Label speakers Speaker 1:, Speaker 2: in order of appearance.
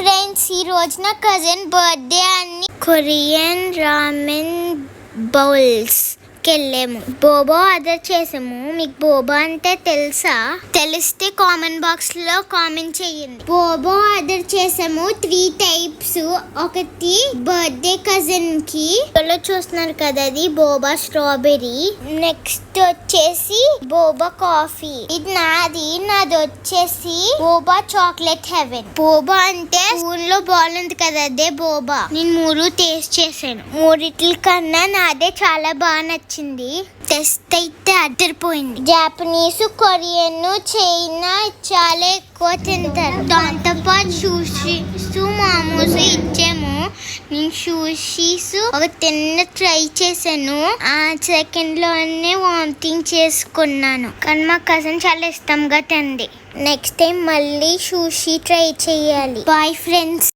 Speaker 1: Friends, ఈ రోజు నా కజిన్ బర్త్డే అని కొరియన్ రామెన్ బౌల్స్ వెళ్ళాము. బోబో ఆర్డర్ చేసాము. మీకు బోబో అంటే తెలుసా? తెలిస్తే కామెంట్ బాక్స్ లో కామెంట్ చేయండి. బోబో ఆర్డర్ చేసాము 3 టైప్స్. ఒకటి బర్త్డే కజిన్ కి చూస్తున్నారు కదా, అది బోబా స్ట్రాబెరీ. నెక్స్ట్ వచ్చేసి బోబా కాఫీ. ఇది నాది వచ్చేసి బోబా చాక్లెట్ హెవెన్. బోబా అంటే స్పూన్ లో బాల్ ఉంది కదా, అదే బోబా. నేను 3 టేస్ట్ చేశాను. 3 కన్నా నాదే చాలా బాగా నచ్చింది. టెస్ట్ అయితే అదిరిపోయింది. జాపనీస్, కొరియన్, చైనా చాలా ఎక్కువ తింటారు. దాంతో పాటు షూషీస్, మోమోస్ ఇచ్చాము. నేను షూషీస్ ఒక ట్రై చేశాను. ఆ సెకండ్ లోనే వామిటింగ్ చేసుకున్నాను. కానీ మా కజిన్ చాలా ఇష్టంగా తింది. నెక్స్ట్ టైం మళ్ళీ షూషీ ట్రై చేయాలి. Bye friends.